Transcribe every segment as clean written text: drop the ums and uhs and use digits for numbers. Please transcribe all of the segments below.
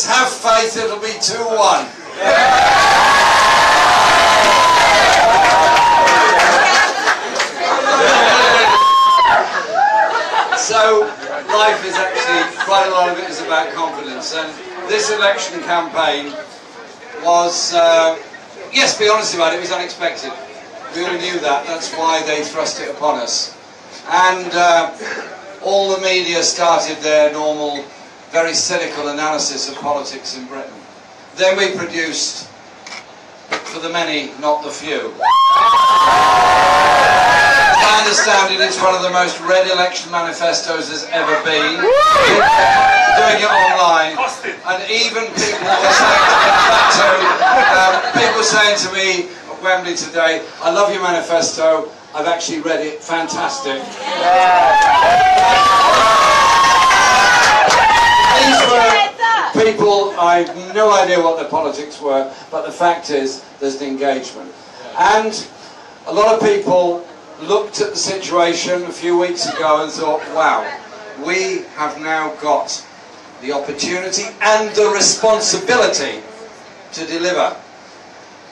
have faith it'll be 2-1. So life is actually, quite a lot of it is about confidence, and this election campaign was, yes, be honest about it, it was unexpected. We all knew that, that's why they thrust it upon us. And all the media started their normal, very cynical analysis of politics in Britain. Then we produced, for the many, not the few. As I understand it, it's one of the most read election manifestos there's ever been. Doing it online, and even people were saying, people saying to me at Wembley today, "I love your manifesto. I've actually read it. Fantastic." These were people, I have no idea what their politics were, but the fact is, there's an engagement. And a lot of people looked at the situation a few weeks ago and thought, wow, we have now got the opportunity and the responsibility to deliver.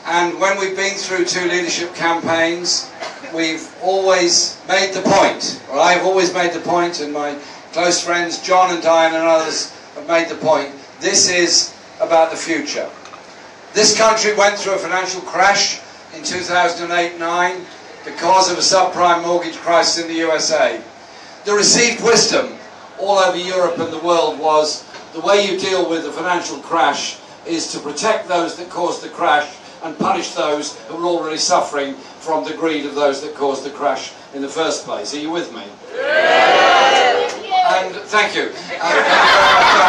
And when we've been through 2 leadership campaigns, we've always made the point, or I've always made the point, and my close friends John and Diane and others have made the point, this is about the future. This country went through a financial crash in 2008-9 because of a subprime mortgage crisis in the USA. The received wisdom all over Europe and the world was the way you deal with a financial crash is to protect those that caused the crash and punish those who were already suffering from the greed of those that caused the crash in the first place. Are you with me? And thank you. I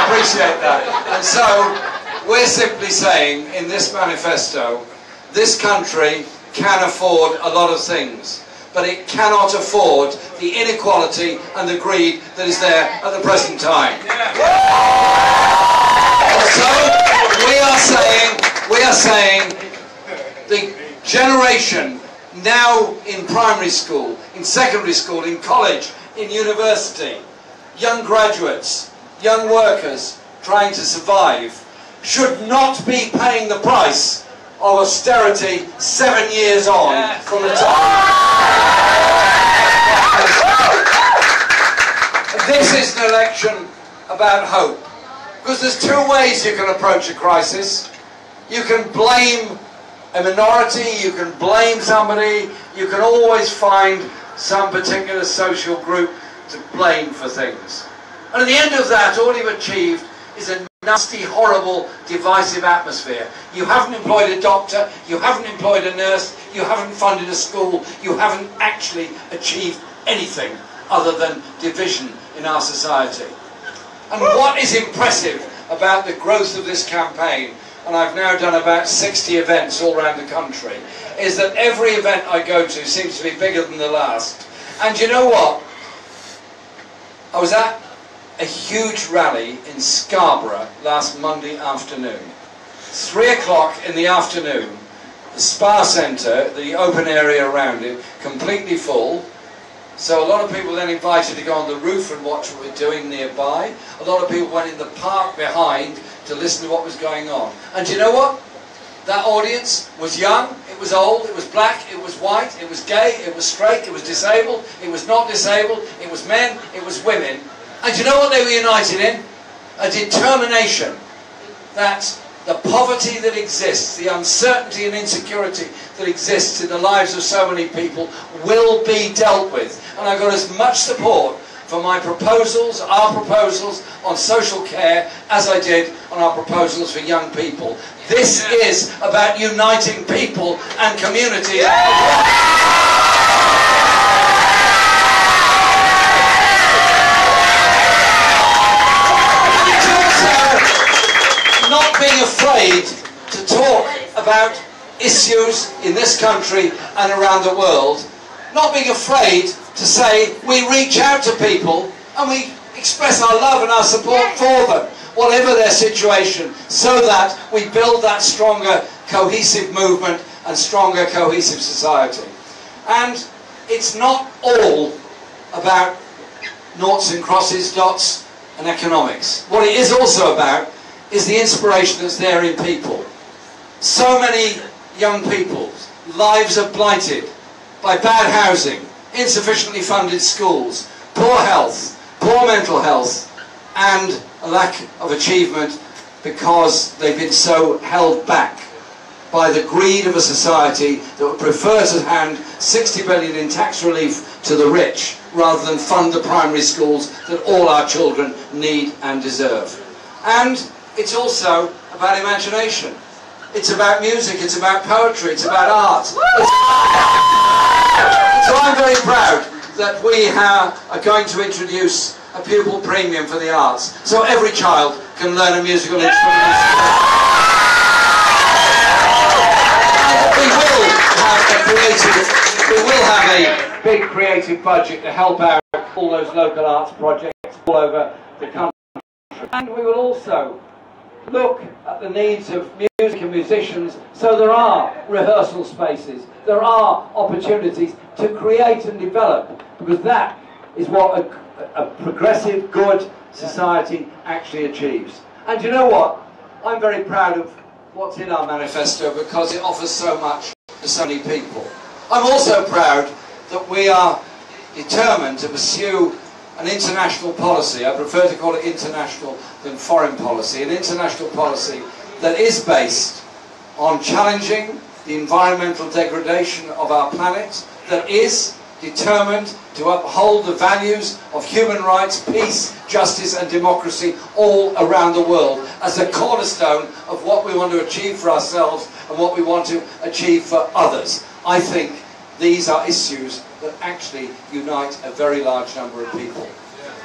appreciate that. And so we're simply saying in this manifesto, this country can afford a lot of things, but it cannot afford the inequality and the greed that is there at the present time. And so we are saying the generation now in primary school, in secondary school, in college, in university, young graduates, young workers trying to survive, should not be paying the price of austerity 7 years on from the time. This is an election about hope, because there's 2 ways you can approach a crisis. You can blame a minority, you can blame somebody, you can always find some particular social group to blame for things. And at the end of that, all you've achieved is a nasty, horrible, divisive atmosphere. You haven't employed a doctor, you haven't employed a nurse, you haven't funded a school, you haven't actually achieved anything other than division in our society. And what is impressive about the growth of this campaign, and I've now done about 60 events all around the country, is that every event I go to seems to be bigger than the last. And you know what? I was at a huge rally in Scarborough last Monday afternoon. 3 o'clock in the afternoon, the spa centre, the open area around it, completely full. So a lot of people then invited to go on the roof and watch what we're doing nearby. A lot of people went in the park behind to listen to what was going on. And you know what? That audience was young, it was old, it was black, it was white, it was gay, it was straight, it was disabled, it was not disabled, it was men, it was women. And you know what they were united in? A determination that the poverty that exists, the uncertainty and insecurity that exists in the lives of so many people will be dealt with. And I got as much support for my proposals, our proposals on social care, as I did on our proposals for young people. This is about uniting people and communities. Not being afraid to talk about issues in this country and around the world, not being afraid to say we reach out to people and we express our love and our support for them, whatever their situation, so that we build that stronger, cohesive movement and stronger, cohesive society. And it's not all about noughts and crosses, dots and economics. What it is also about is the inspiration that's there in people. So many young people's lives are blighted by bad housing, insufficiently funded schools, poor health, poor mental health, and a lack of achievement because they've been so held back by the greed of a society that would prefer to hand 60 billion in tax relief to the rich rather than fund the primary schools that all our children need and deserve. And it's also about imagination. It's about music, it's about poetry, it's about art. So I'm very proud that we are going to introduce a pupil premium for the arts, so every child can learn a musical instrument. We will have a big creative budget to help out all those local arts projects all over the country. And we will also look at the needs of music and musicians, so there are rehearsal spaces, there are opportunities to create and develop, because that is what a progressive, good society actually achieves. And you know what? I'm very proud of what's in our manifesto because it offers so much to so many people. I'm also proud that we are determined to pursue an international policy. I prefer to call it international than foreign policy. An international policy that is based on challenging the environmental degradation of our planet, that is determined to uphold the values of human rights, peace, justice and democracy all around the world as a cornerstone of what we want to achieve for ourselves and what we want to achieve for others. I think these are issues that actually unite a very large number of people.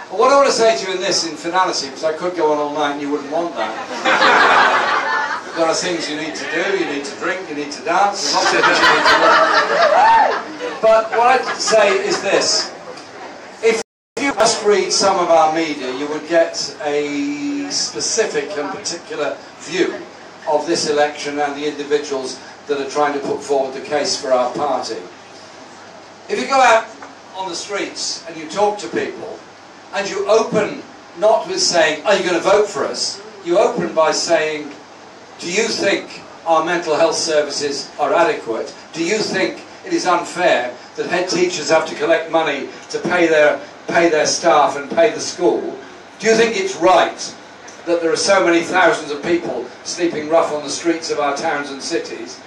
But what I want to say to you in finality, because I could go on all night and you wouldn't want that. There are things you need to do, you need to drink, you need to dance, there's lots of things you need to do. But what I'd say is this. If you just read some of our media, you would get a specific and particular view of this election and the individuals that are trying to put forward the case for our party. If you go out on the streets and you talk to people, and you open not with saying, are you going to vote for us? You open by saying, do you think our mental health services are adequate? Do you think it is unfair that head teachers have to collect money to pay their staff and pay the school? Do you think it's right that there are so many thousands of people sleeping rough on the streets of our towns and cities?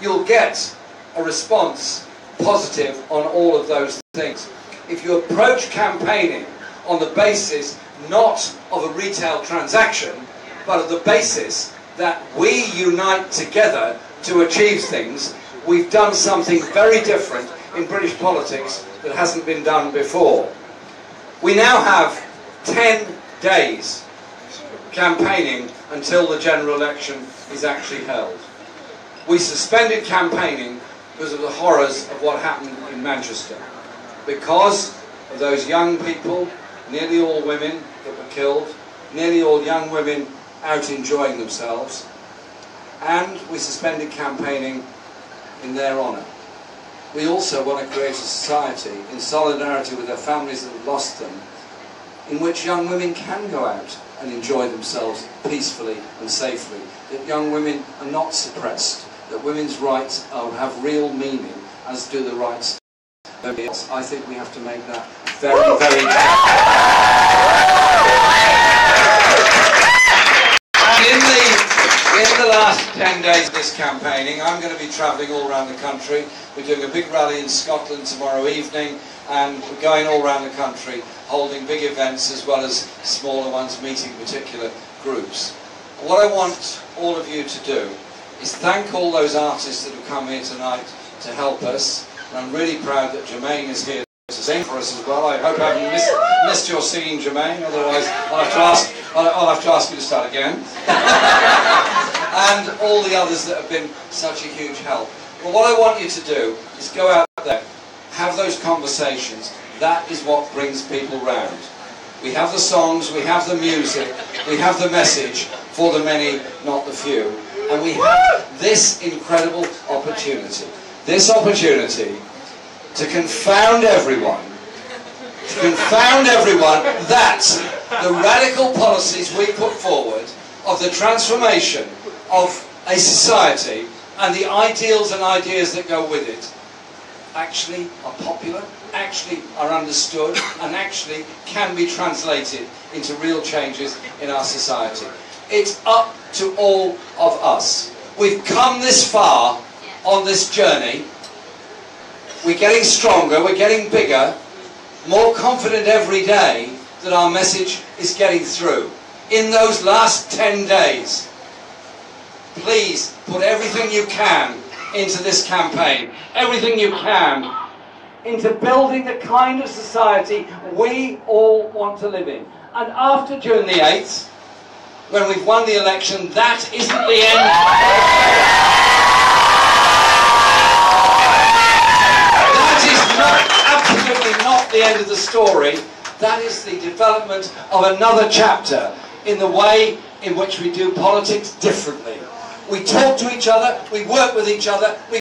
You'll get a response positive on all of those things. If you approach campaigning on the basis not of a retail transaction, but of the basis that we unite together to achieve things, we've done something very different in British politics that hasn't been done before. We now have 10 days campaigning until the general election is actually held. We suspended campaigning because of the horrors of what happened in Manchester, because of those young people, nearly all women, that were killed, nearly all young women out enjoying themselves, and we suspended campaigning in their honour. We also want to create a society in solidarity with their families that have lost them, in which young women can go out and enjoy themselves peacefully and safely, that young women are not suppressed, that women's rights have real meaning, as do the rights of everybody else. I think we have to make that very, very clear. And in the last 10 days of this campaigning, I'm going to be travelling all around the country. We're doing a big rally in Scotland tomorrow evening, and we're going all around the country, holding big events as well as smaller ones, meeting particular groups. What I want all of you to do is thank all those artists that have come here tonight to help us. And I'm really proud that Jermaine is here to sing for us as well. I hope I haven't missed your singing, Jermaine, otherwise I'll have to ask you to start again. And all the others that have been such a huge help. But what I want you to do is go out there, have those conversations. That is what brings people round. We have the songs, we have the music, we have the message for the many, not the few. And we have this incredible opportunity. This opportunity to confound everyone. To confound everyone that the radical policies we put forward of the transformation of a society and the ideals and ideas that go with it actually are popular, actually are understood, and actually can be translated into real changes in our society. It's up to all of us. We've come this far on this journey. We're getting stronger, we're getting bigger, more confident every day that our message is getting through. In those last 10 days, please put everything you can into this campaign, everything you can into building the kind of society we all want to live in. And after June the 8th, when we've won the election, that isn't the end. That is absolutely not the end of the story. That is the development of another chapter in the way in which we do politics differently. We talk to each other, we work with each other, we